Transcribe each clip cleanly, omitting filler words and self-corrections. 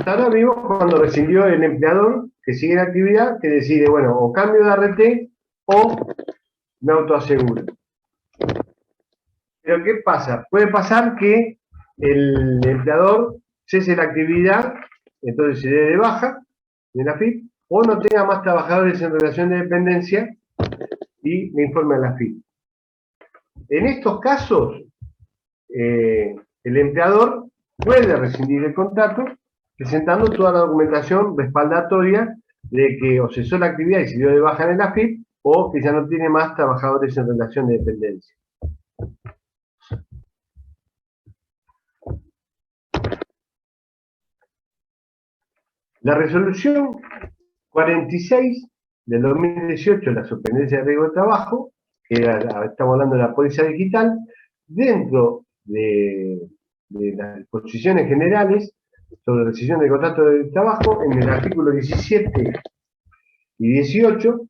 Hasta ahora vimos cuando rescindió el empleador que sigue la actividad, que decide, bueno, o cambio de ART o me autoaseguro. Pero ¿qué pasa? Puede pasar que el empleador cese la actividad, entonces se dé de baja de la AFIP, o no tenga más trabajadores en relación de dependencia y le informe a la AFIP. En estos casos, el empleador puede rescindir el contrato presentando toda la documentación respaldatoria de que o cesó la actividad y se dio de baja en el AFIP o que ya no tiene más trabajadores en relación de dependencia. La resolución 46 del 2018, la superintendencia de riesgo de trabajo, que estamos hablando de la póliza digital, dentro de las disposiciones generales sobre rescisión de contrato de trabajo, en el artículo 17 y 18,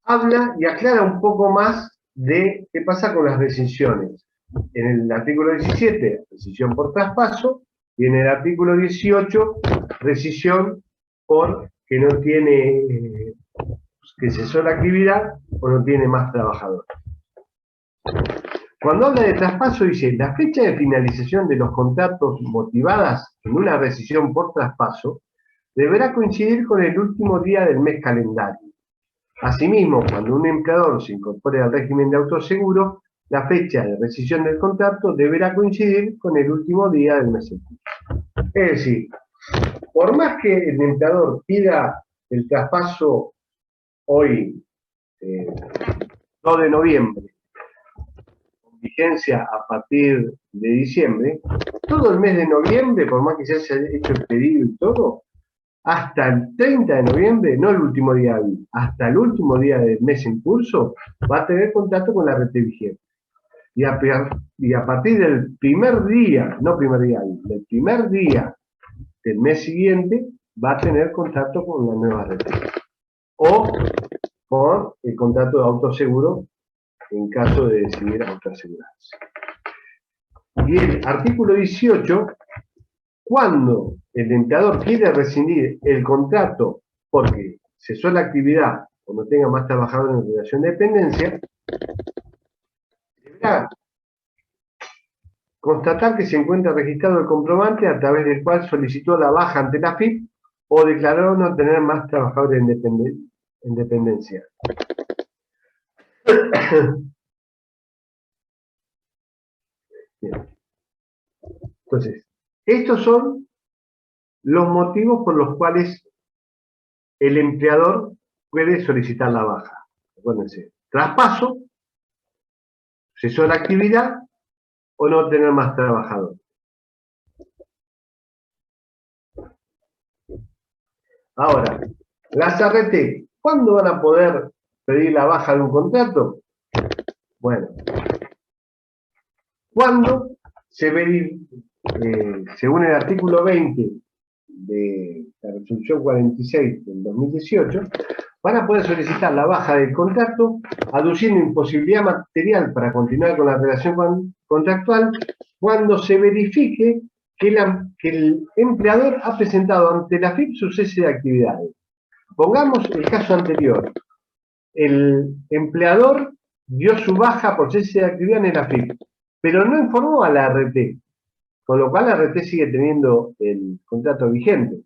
habla y aclara un poco más de qué pasa con las rescisiones. En el artículo 17, rescisión por traspaso, y en el artículo 18, rescisión por que no tiene, que cesó la actividad o no tiene más trabajadores. Cuando habla de traspaso dice, la fecha de finalización de los contratos motivadas en una rescisión por traspaso deberá coincidir con el último día del mes calendario. Asimismo, cuando un empleador se incorpore al régimen de autoseguro, la fecha de rescisión del contrato deberá coincidir con el último día del mes en curso. Es decir, por más que el empleador pida el traspaso hoy, 2 de noviembre, con vigencia a partir de diciembre, todo el mes de noviembre, por más que se haya hecho el pedido y todo, hasta el 30 de noviembre, no el último día hábil, hasta el último día del mes en curso, va a tener contacto con la red vigente. Y a partir del primer día, no primer día hábil, del primer día del mes siguiente, va a tener contacto con la nueva red. O con el contrato de autoseguro en caso de decidir autoasegurarse. Y el artículo 18, cuando el empleador quiere rescindir el contrato porque cesó la actividad o no tenga más trabajadores en relación de dependencia, deberá constatar que se encuentra registrado el comprobante a través del cual solicitó la baja ante la AFIP o declaró no tener más trabajadores en dependencia. Bien. Entonces, estos son los motivos por los cuales el empleador puede solicitar la baja. Acuérdense, traspaso, cesó la actividad o no tener más trabajadores. Ahora, las ART, ¿cuándo van a poder pedir la baja de un contrato? Bueno, cuando según el artículo 20 de la resolución 46 del 2018, van a poder solicitar la baja del contrato aduciendo imposibilidad material para continuar con la relación contractual cuando se verifique que el empleador ha presentado ante la AFIP su cese de actividades. Pongamos el caso anterior. El empleador dio su baja por cese de actividad en la AFIP, pero no informó a la ART, con lo cual la ART sigue teniendo el contrato vigente.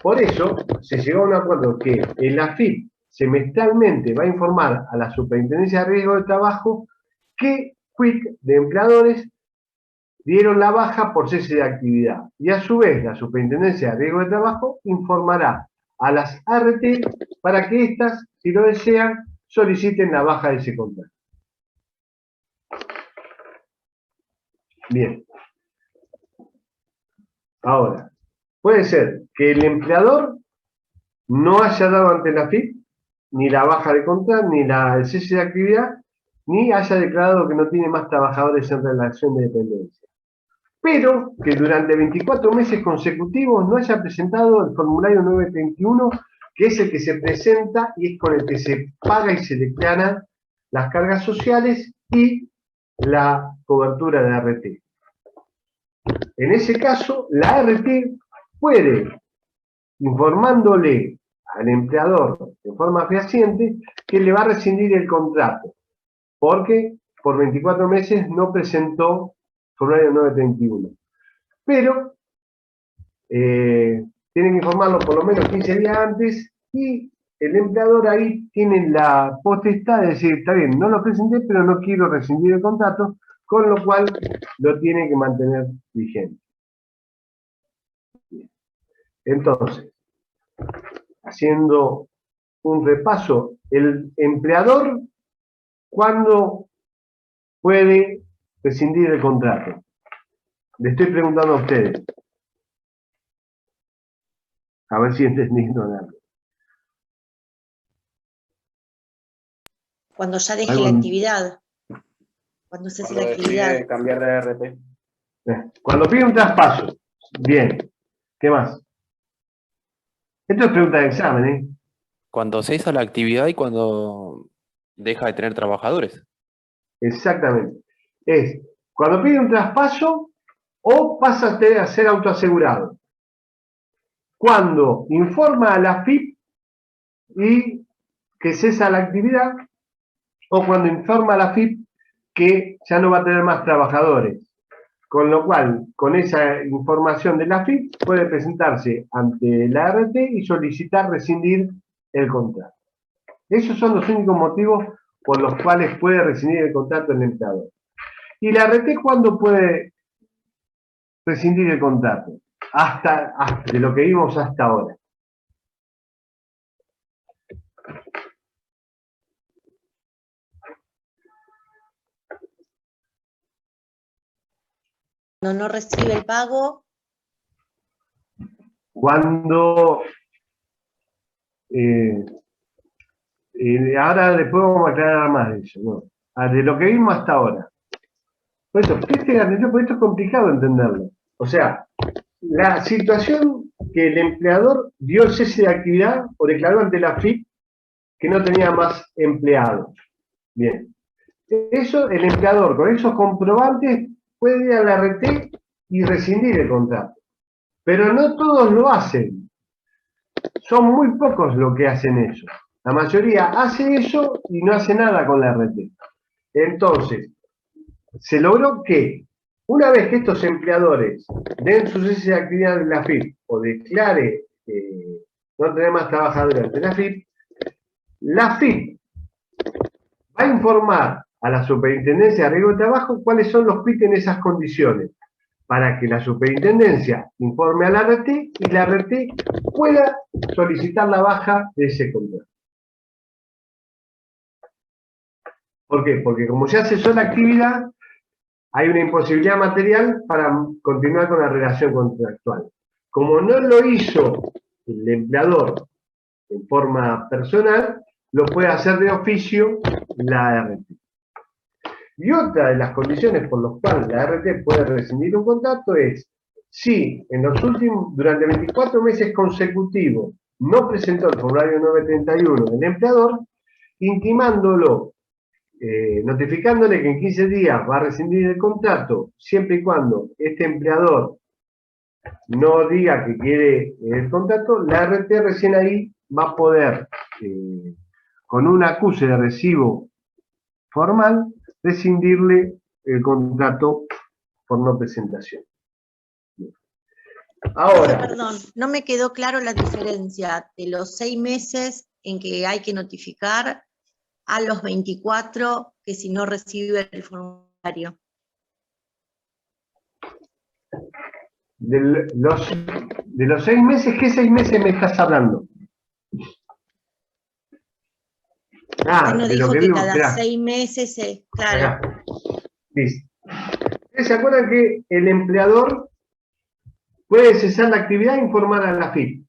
Por eso se llegó a un acuerdo que el AFIP semestralmente va a informar a la Superintendencia de Riesgo de Trabajo qué quit de empleadores dieron la baja por cese de actividad. Y a su vez la Superintendencia de Riesgo de Trabajo informará a las ART para que éstas, si lo desean, soliciten la baja de ese contrato. Bien. Ahora, puede ser que el empleador no haya dado ante la AFIP ni la baja de contrato, ni el cese de actividad, ni haya declarado que no tiene más trabajadores en relación de dependencia. Pero que durante 24 meses consecutivos no haya presentado el formulario 931, que es el que se presenta y es con el que se paga y se declaran las cargas sociales y la cobertura de ART. En ese caso, la ART puede, informándole al empleador de forma fehaciente, que le va a rescindir el contrato, porque por 24 meses no presentó formulario 931. Pero tienen que informarlo por lo menos 15 días antes y el empleador ahí tiene la potestad de decir, está bien, no lo presenté, pero no quiero rescindir el contrato, con lo cual lo tiene que mantener vigente. Entonces, haciendo un repaso, el empleador, ¿cuándo puede rescindir el contrato? Le estoy preguntando a ustedes. A ver si entendieron algo. Cuando ya deje la actividad. Cuando se hace la actividad. Cambiar de ART. Cuando pide un traspaso. Bien. ¿Qué más? Esto es pregunta de examen, ¿eh? Cuando se hizo la actividad y cuando deja de tener trabajadores. Exactamente. Es cuando pide un traspaso o pasa a ser autoasegurado. Cuando informa a la AFIP y que cesa la actividad, o cuando informa a la AFIP que ya no va a tener más trabajadores. Con lo cual, con esa información de la AFIP, puede presentarse ante la ART y solicitar rescindir el contrato. Esos son los únicos motivos por los cuales puede rescindir el contrato el empleador. ¿Y la ART cuándo puede rescindir el contrato? Hasta de lo que vimos hasta ahora. Cuando no recibe el pago. Cuando ahora después vamos a aclarar más de eso, ¿no? De lo que vimos hasta ahora. Por eso, presten atención, porque esto es complicado entenderlo. O sea, la situación que el empleador dio el cese de actividad o declaró ante la AFIP que no tenía más empleados. Bien. Eso, el empleador con esos comprobantes puede ir a la ART y rescindir el contrato. Pero no todos lo hacen. Son muy pocos los que hacen eso. La mayoría hace eso y no hace nada con la ART. Entonces, se logró que una vez que estos empleadores den su cese de actividad en la AFIP o declare no tener más trabajadores ante la AFIP va a informar a la Superintendencia de Riesgo de Trabajo cuáles son los PIT en esas condiciones, para que la Superintendencia informe a la ART y la ART pueda solicitar la baja de ese contrato. ¿Por qué? Porque como ya cesó la actividad, hay una imposibilidad material para continuar con la relación contractual. Como no lo hizo el empleador en forma personal, lo puede hacer de oficio la ART. Y otra de las condiciones por las cuales la ART puede rescindir un contrato es si durante 24 meses consecutivos no presentó el formulario 931 del empleador, intimándolo, notificándole que en 15 días va a rescindir el contrato, siempre y cuando este empleador no diga que quiere el contrato, la ART recién ahí va a poder, con un acuse de recibo formal, rescindirle el contrato por no presentación. Ahora, Perdón, no me quedó claro la diferencia de los 6 meses en que hay que notificar a los 24 que si no recibe el formulario. de los 6 meses, ¿qué 6 meses me estás hablando? No de lo dijo que que vimos, cada 6 meses, claro. Acá. Listo. ¿Ustedes se acuerdan que el empleador puede cesar la actividad e informar a la AFIP?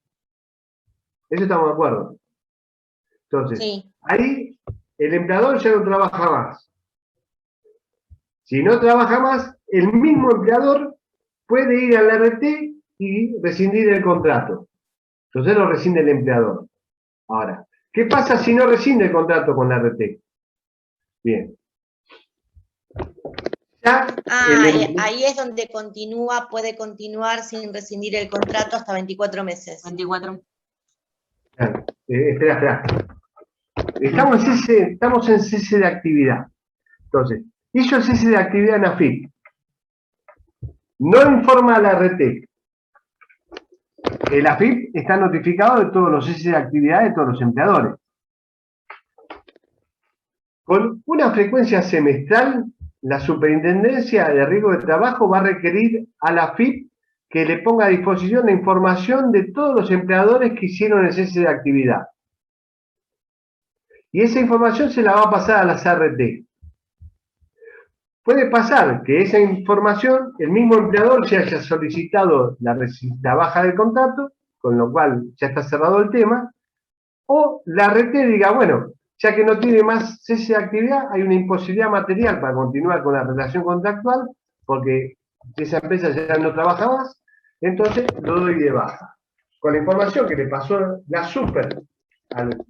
Eso estamos de acuerdo. Entonces, Sí. ahí el empleador ya no trabaja más. Si no trabaja más, el mismo empleador puede ir a la RT y rescindir el contrato. Entonces lo rescinde el empleador. Ahora, ¿qué pasa si no rescinde el contrato con la RT? Bien. Ya Ahí es donde puede continuar sin rescindir el contrato hasta 24 meses. 24. Espera. Estamos en cese de actividad. Entonces, hizo el cese de actividad en AFIP. No informa a la RT. El AFIP está notificado de todos los ceses de actividad de todos los empleadores. Con una frecuencia semestral, la Superintendencia de Riesgo de Trabajo va a requerir a la AFIP que le ponga a disposición la información de todos los empleadores que hicieron el cese de actividad. Y esa información se la va a pasar a las ART. Puede pasar que esa información, el mismo empleador se haya solicitado la baja del contrato, con lo cual ya está cerrado el tema, o la ART diga, bueno, ya que no tiene más cese de actividad, hay una imposibilidad material para continuar con la relación contractual, porque esa empresa ya no trabaja más, entonces lo doy de baja. Con la información que le pasó la Super,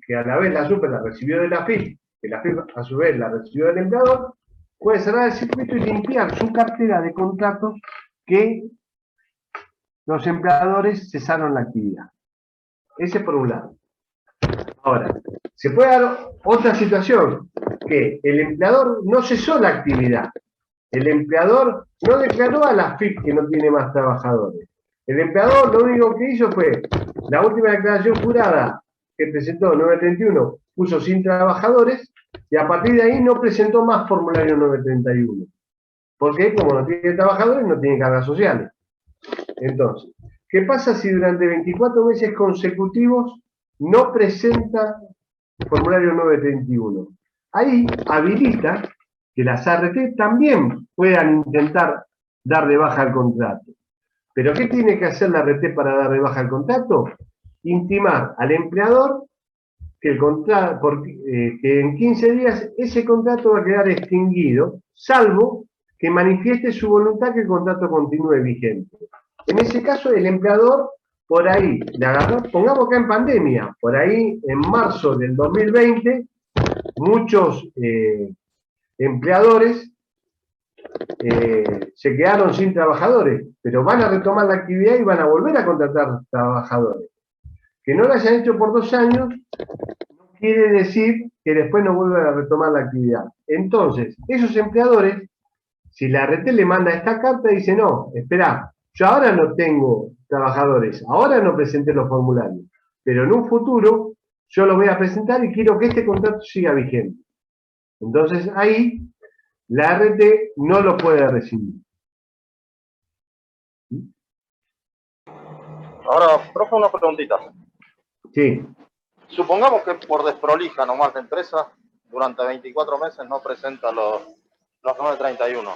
que a la vez la Super la recibió de la AFIP, que la AFIP a su vez la recibió del empleador, puede cerrar el circuito y limpiar su cartera de contratos que los empleadores cesaron la actividad. Ese por un lado. Ahora, se puede dar otra situación, que el empleador no cesó la actividad. El empleador no declaró a la AFIP que no tiene más trabajadores. El empleador lo único que hizo fue, la última declaración jurada que presentó 931, puso sin trabajadores, y a partir de ahí no presentó más formulario 931. Porque como no tiene trabajadores, no tiene cargas sociales. Entonces, ¿qué pasa si durante 24 meses consecutivos no presenta formulario 931? Ahí habilita que las ART también puedan intentar dar de baja el contrato. ¿Pero qué tiene que hacer la ART para dar de baja el contrato? Intimar al empleador que que en 15 días ese contrato va a quedar extinguido, salvo que manifieste su voluntad que el contrato continúe vigente. En ese caso, el empleador, por ahí, le agarró, pongamos acá en pandemia, por ahí, en marzo del 2020, muchos empleadores se quedaron sin trabajadores, pero van a retomar la actividad y van a volver a contratar trabajadores. Que no lo hayan hecho por 2 años, no quiere decir que después no vuelvan a retomar la actividad. Entonces, esos empleadores, si la ART le manda esta carta, dice, no, espera, yo ahora no tengo trabajadores, ahora no presenté los formularios, pero en un futuro yo los voy a presentar y quiero que este contrato siga vigente. Entonces ahí la ART no lo puede recibir. Ahora, profe, una preguntita. Sí. Supongamos que por desprolija nomás la empresa, durante 24 meses no presenta los 931.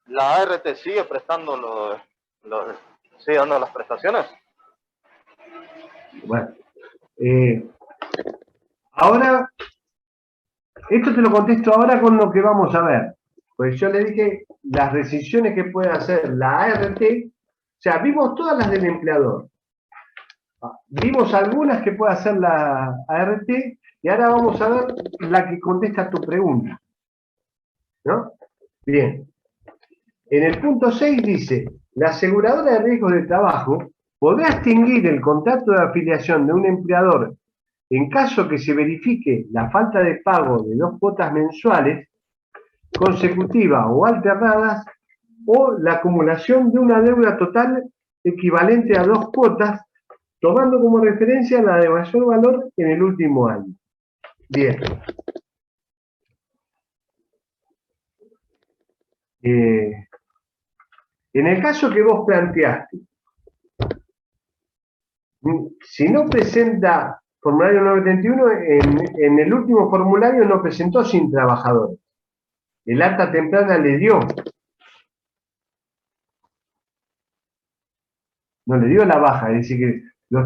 ¿La ART sigue prestando sigue dando las prestaciones? Bueno. Ahora, esto te lo contesto ahora con lo que vamos a ver. Pues yo le dije las decisiones que puede hacer la ART, o sea, vimos todas las del empleador. Vimos algunas que puede hacer la ART y ahora vamos a ver la que contesta tu pregunta. ¿No? Bien. En el punto 6 dice, la aseguradora de riesgos de trabajo podrá extinguir el contrato de afiliación de un empleador en caso que se verifique la falta de pago de 2 cuotas mensuales consecutivas o alternadas o la acumulación de una deuda total equivalente a 2 cuotas, tomando como referencia la de mayor valor en el último año. Bien. En el caso que vos planteaste, si no presenta formulario 931, en el último formulario no presentó sin trabajadores. El acta temprana le dio. No le dio la baja, es decir,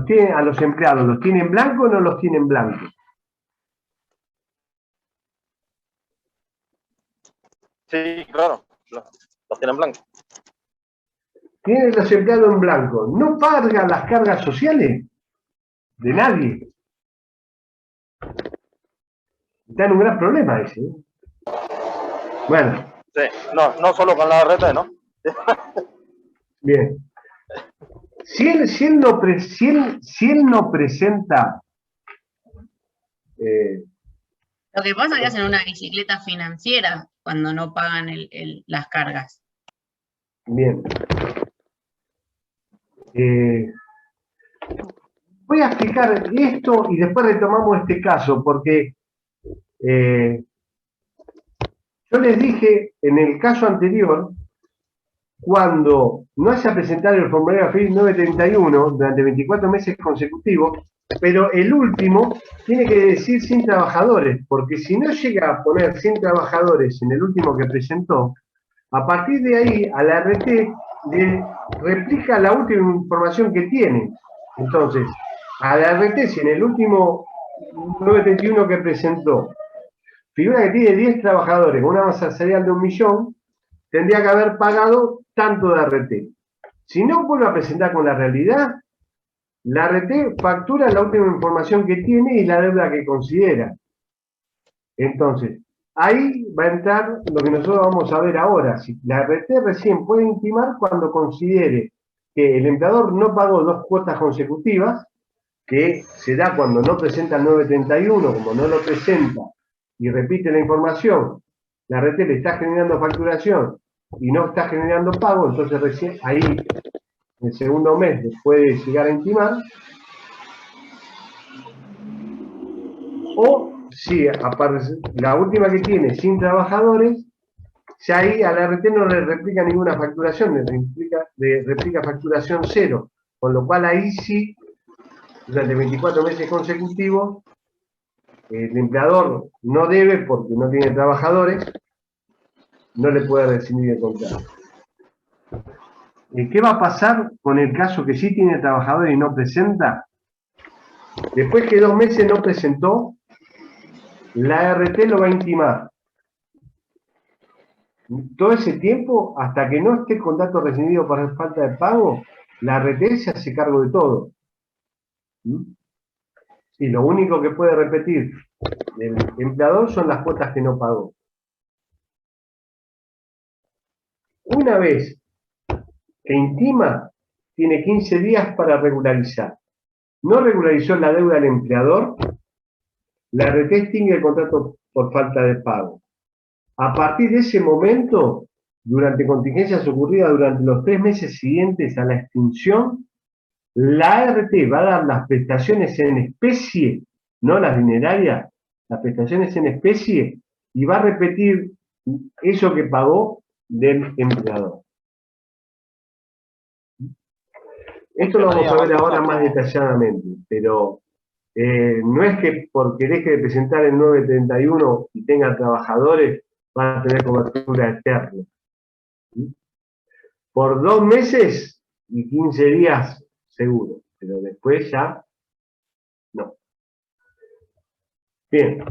que a los empleados, ¿los tiene en blanco o no los tiene en blanco? Sí, claro, los tiene en blanco. Tiene los empleados en blanco. ¿No paga las cargas sociales? De nadie. Está en un gran problema ese. Bueno, Sí, no solo con la ART, ¿no? Bien. Si él no presenta... Lo que pasa es que hacen una bicicleta financiera cuando no pagan las cargas. Bien. Voy a explicar esto y después retomamos este caso, porque yo les dije en el caso anterior, cuando no haya presentado el formulario AFIP 931 durante 24 meses consecutivos, pero el último tiene que decir sin trabajadores, porque si no llega a poner 100 trabajadores en el último que presentó, a partir de ahí a la RT le replica la última información que tiene. Entonces, a la RT, si en el último 931 que presentó figura que tiene 10 trabajadores con una masa salarial de 1 millón, tendría que haber pagado tanto de RT. Si no vuelve a presentar con la realidad, la RT factura la última información que tiene y la deuda que considera. Entonces, ahí va a entrar lo que nosotros vamos a ver ahora. Si la RT recién puede intimar cuando considere que el empleador no pagó 2 cuotas consecutivas, que se da cuando no presenta el 931, como no lo presenta y repite la información, la RT le está generando facturación y no está generando pago, entonces recién ahí, en el segundo mes, puede llegar a intimar. O si aparece la última que tiene sin trabajadores, ya ahí a la RT no le replica ninguna facturación, le replica facturación cero, con lo cual ahí sí, durante 24 meses consecutivos, el empleador no debe porque no tiene trabajadores, no le puede rescindir el contrato. ¿Qué va a pasar con el caso que sí tiene trabajadores y no presenta? Después que 2 meses no presentó, la RT lo va a intimar. Todo ese tiempo, hasta que no esté el contrato rescindido por falta de pago, la RT se hace cargo de todo. Y lo único que puede repetir el empleador son las cuotas que no pagó. Una vez que intima, tiene 15 días para regularizar. No regularizó la deuda del empleador, la RT extingue el contrato por falta de pago. A partir de ese momento, durante contingencias ocurridas durante los 3 meses siguientes a la extinción, la ART va a dar las prestaciones en especie, no las dinerarias, las prestaciones en especie, y va a repetir eso que pagó del empleador. Esto lo vamos a ver ahora más detalladamente, pero no es que porque deje de presentar el 931 y tenga trabajadores, van a tener cobertura externa. Por 2 meses y 15 días seguro, pero después ya no. Bien.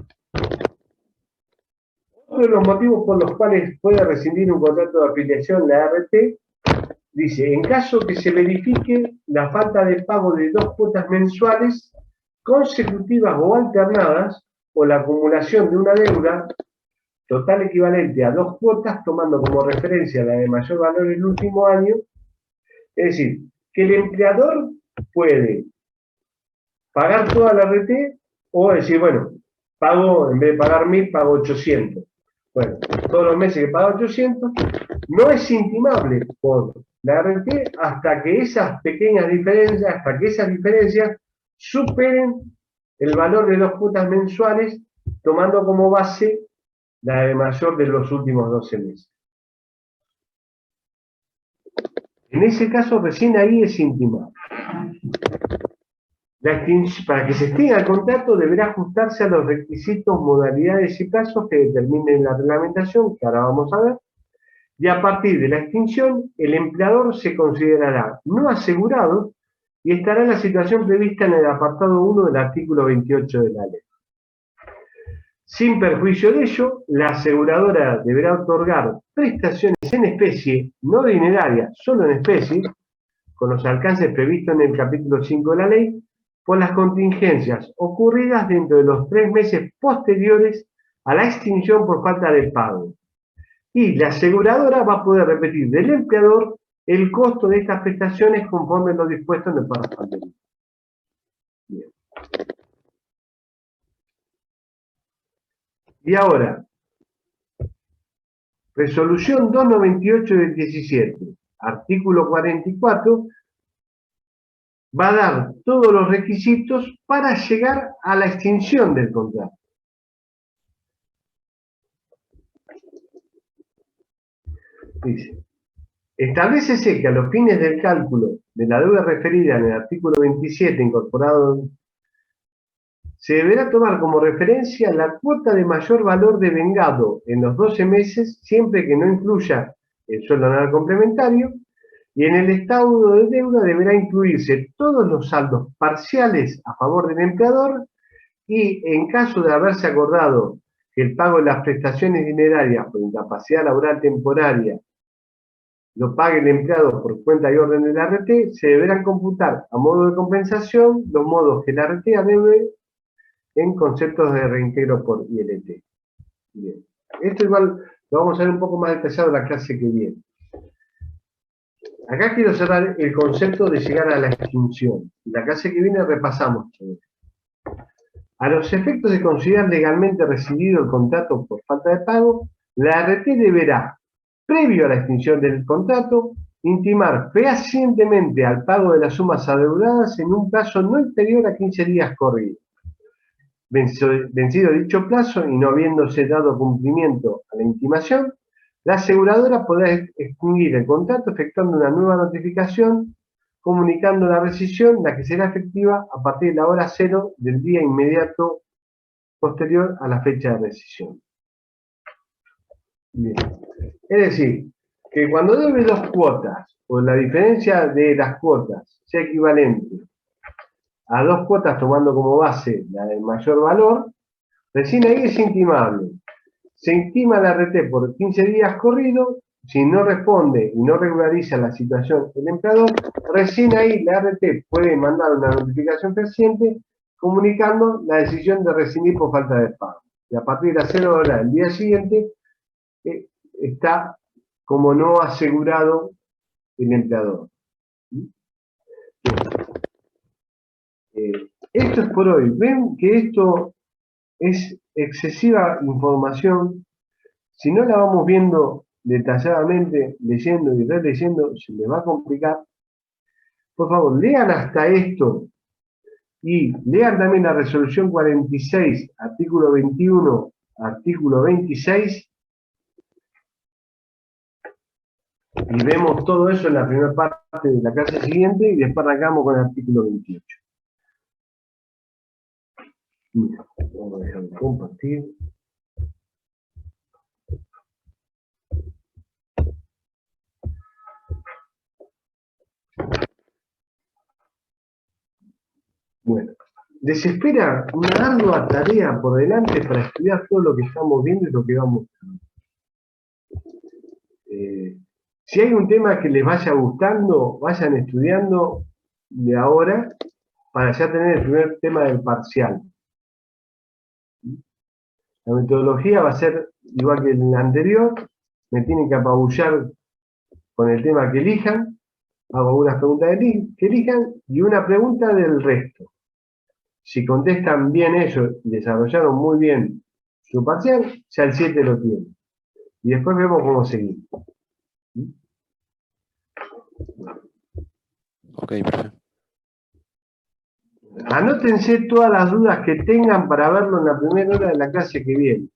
Otro de los motivos por los cuales puede rescindir un contrato de afiliación la ART, dice, en caso que se verifique la falta de pago de 2 cuotas mensuales consecutivas o alternadas, o la acumulación de una deuda total equivalente a 2 cuotas, tomando como referencia la de mayor valor el último año. Es decir, que el empleador puede pagar toda la RT o decir, bueno, pago, en vez de pagar 1000, pago 800. Bueno, todos los meses que paga 800, no es intimable por la RT hasta que esas pequeñas diferencias, hasta que esas diferencias superen el valor de 2 cuotas mensuales, tomando como base la de mayor de los últimos 12 meses. En ese caso, recién ahí es intimable. Para que se extinga el contrato, deberá ajustarse a los requisitos, modalidades y plazos que determinen la reglamentación, que ahora vamos a ver, y a partir de la extinción, el empleador se considerará no asegurado y estará en la situación prevista en el apartado 1 del artículo 28 de la ley. Sin perjuicio de ello, la aseguradora deberá otorgar prestaciones en especie, no dinerarias, solo en especie, con los alcances previstos en el capítulo 5 de la ley, por las contingencias ocurridas dentro de los 3 meses posteriores a la extinción por falta de pago, Y la aseguradora va a poder repetir del empleador el costo de estas prestaciones conforme lo dispuesto en el párrafo anterior. Bien. Y ahora, resolución 298 del 17, artículo 44, va a dar todos los requisitos para llegar a la extinción del contrato. Dice, establécese que a los fines del cálculo de la deuda referida en el artículo 27 incorporado, se deberá tomar como referencia la cuota de mayor valor devengado en los 12 meses, siempre que no incluya el sueldo anual complementario, y en el estado de deuda deberá incluirse todos los saldos parciales a favor del empleador, y en caso de haberse acordado que el pago de las prestaciones dinerarias por incapacidad laboral temporaria lo pague el empleado por cuenta y orden del ART, se deberán computar a modo de compensación los modos que el ART adeude en conceptos de reintegro por ILT. Bien. Esto igual lo vamos a ver un poco más detallado en la clase que viene. Acá quiero cerrar el concepto de llegar a la extinción. En la clase que viene repasamos todo esto. A los efectos de considerar legalmente rescindido el contrato por falta de pago, la ART deberá, previo a la extinción del contrato, intimar fehacientemente al pago de las sumas adeudadas en un plazo no inferior a 15 días corridos. Vencido dicho plazo y no habiéndose dado cumplimiento a la intimación, la aseguradora podrá extinguir el contrato efectuando una nueva notificación, comunicando la rescisión, la que será efectiva a partir de la hora 0 del día inmediato posterior a la fecha de rescisión. Bien. Es decir, que cuando debe dos cuotas, o la diferencia de las cuotas sea equivalente a dos cuotas tomando como base la de mayor valor, recién ahí es intimable. Se intima la ART por 15 días corridos, si no responde y no regulariza la situación del empleador, recién ahí la ART puede mandar una notificación fehaciente comunicando la decisión de rescindir por falta de pago. Y a partir de las 0 horas del día siguiente está como no asegurado el empleador. Esto es por hoy. Ven que esto es excesiva información. Si no la vamos viendo detalladamente, leyendo y releyendo, se les va a complicar. Por favor, lean hasta esto y lean también la resolución 46, artículo 21, artículo 26, y vemos todo eso en la primera parte de la clase siguiente y después arrancamos con el artículo 28. Mira, vamos a dejar de compartir. Bueno, les espera una ardua tarea por delante para estudiar todo lo que estamos viendo y lo que vamos a ver. Si hay un tema que les vaya gustando, vayan estudiando de ahora para ya tener el primer tema del parcial. La metodología va a ser igual que en la anterior, me tienen que apabullar con el tema que elijan, hago unas preguntas que elijan y una pregunta del resto. Si contestan bien ellos y desarrollaron muy bien su parcial, ya el 7 lo tienen. Y después vemos cómo seguir. Ok, perfecto. Anótense todas las dudas que tengan para verlo en la primera hora de la clase que viene.